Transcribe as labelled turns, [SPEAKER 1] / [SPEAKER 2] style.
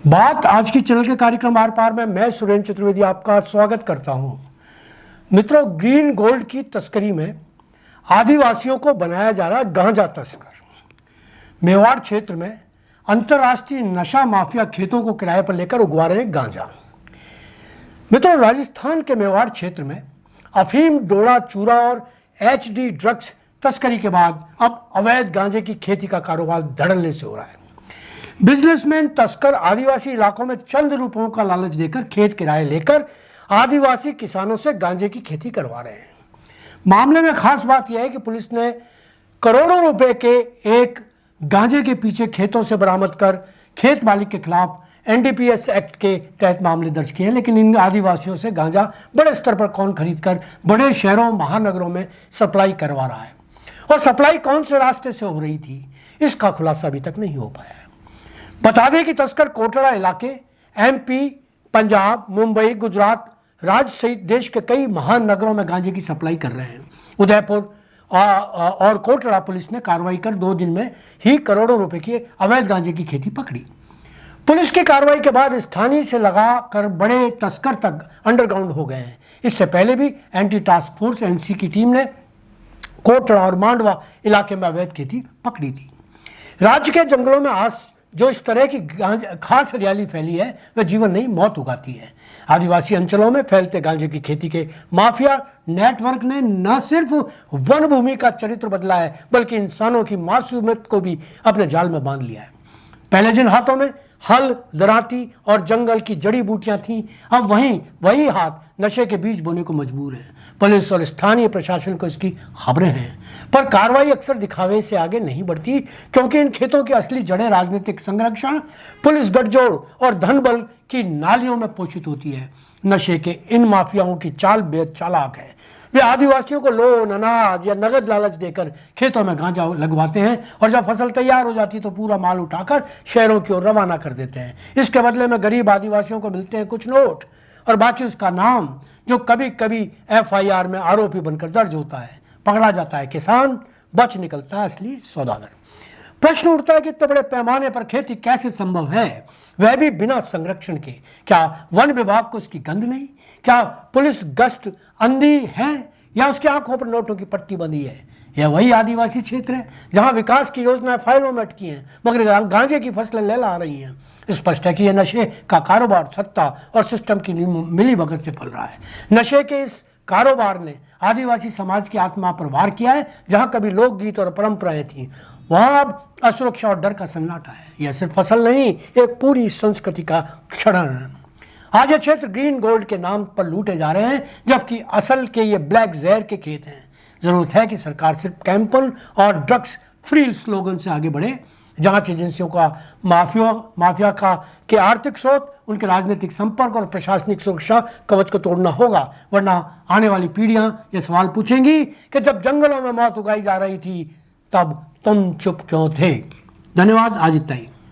[SPEAKER 1] बात आज की चैनल के कार्यक्रम आर पार में मैं सुरेंद्र चतुर्वेदी आपका स्वागत करता हूं। मित्रों, ग्रीन गोल्ड की तस्करी में आदिवासियों को बनाया जा रहा गांजा तस्कर। मेवाड़ क्षेत्र में अंतर्राष्ट्रीय नशा माफिया खेतों को किराए पर लेकर उगवा रहे गांजा। मित्रों, राजस्थान के मेवाड़ क्षेत्र में अफीम, डोडा, चूरा और एचडी ड्रग्स तस्करी के बाद अब अवैध गांजे की खेती का कारोबार धड़ल्ले से हो रहा है। बिजनेसमैन तस्कर आदिवासी इलाकों में चंद रुपयों का लालच देकर खेत किराए लेकर आदिवासी किसानों से गांजे की खेती करवा रहे हैं। मामले में खास बात यह है कि पुलिस ने करोड़ों रुपए के एक गांजे के पीछे खेतों से बरामद कर खेत मालिक के खिलाफ एनडीपीएस एक्ट के तहत मामले दर्ज किए हैं। लेकिन इन आदिवासियों से गांजा बड़े स्तर पर कौन खरीदकर बड़े शहरों महानगरों में सप्लाई करवा रहा है और सप्लाई कौन से रास्ते से हो रही थी, इसका खुलासा अभी तक नहीं हो पाया है। बता दें कि तस्कर कोटड़ा इलाके, एमपी, पंजाब, मुंबई, गुजरात राज्य सहित देश के कई महानगरों में गांजे की सप्लाई कर रहे हैं। उदयपुर और कोटड़ा पुलिस ने कार्रवाई कर 2 दिन में ही करोड़ों रुपए की अवैध गांजे की खेती पकड़ी। पुलिस की कार्रवाई के बाद स्थानीय से लगाकर बड़े तस्कर तक अंडरग्राउंड हो गए हैं। इससे पहले भी एंटी टास्क फोर्स एनसी की टीम ने कोटड़ा और मांडवा इलाके में अवैध खेती पकड़ी थी। राज्य के जंगलों में आज जो इस तरह की खास हरियाली फैली है वह जीवन नहीं मौत उगाती है। आदिवासी अंचलों में फैलते गांजे की खेती के माफिया नेटवर्क ने न सिर्फ वन भूमि का चरित्र बदला है बल्कि इंसानों की मासूमियत को भी अपने जाल में बांध लिया है। पहले जिन हाथों में हल, दराती और जंगल की जड़ी बूटियां थीं, अब वही हाथ नशे के बीज बोने को मजबूर है। पुलिस और स्थानीय प्रशासन को इसकी खबरें हैं, पर कार्रवाई अक्सर दिखावे से आगे नहीं बढ़ती, क्योंकि इन खेतों की असली जड़ें राजनीतिक संरक्षण, पुलिस गठजोड़ और धन बल की नालियों में पोषित होती है। नशे के इन माफियाओं की चाल बेहद चालाक है। वे आदिवासियों को लोन, अनाज या नगद लालच देकर खेतों में गांजा लगवाते हैं और जब फसल तैयार हो जाती है तो पूरा माल उठाकर शहरों की ओर रवाना कर देते हैं। इसके बदले में गरीब आदिवासियों को मिलते हैं कुछ नोट और बाकी उसका नाम, जो कभी कभी एफआईआर में आरोपी बनकर दर्ज होता है। पकड़ा जाता है किसान, बच निकलता है असली सौदागर। प्रश्न उठता है कि इतने बड़े पैमाने पर खेती कैसे संभव है, वह भी बिना संरक्षण के। क्या वन विभाग को इसकी गंध नहीं? क्या पुलिस गश्त अंधी है या उसकी आंखों पर नोटों की पट्टी बंधी है? यह वही आदिवासी क्षेत्र है जहां विकास की योजनाएं फाइलों में अटकी हैं मगर गांजे की फसलें लहला रही हैं। स्पष्ट है कि यह नशे का कारोबार सत्ता और सिस्टम की मिलीभगत से फल रहा है। नशे के इस कारोबार ने आदिवासी समाज की आत्मा पर वार किया है। जहां कभी लोकगीत और परंपराएं थी, वहां अब असुरक्षा और डर का सन्नाटा है। यह सिर्फ फसल नहीं, एक पूरी संस्कृति का क्षरण है। आज ये क्षेत्र ग्रीन गोल्ड के नाम पर लूटे जा रहे हैं, जबकि असल के ये ब्लैक जहर के खेत हैं। जरूरत है कि सरकार सिर्फ कैंपन और ड्रग्स फ्री स्लोगन से आगे बढ़े। जांच एजेंसियों का माफिया के आर्थिक स्रोत, उनके राजनीतिक संपर्क और प्रशासनिक सुरक्षा कवच को तोड़ना होगा, वरना आने वाली पीढ़ियां ये सवाल पूछेंगी कि जब जंगलों में मौत उगाई जा रही थी तब तुम चुप क्यों थे। धन्यवाद। आज इतना ही।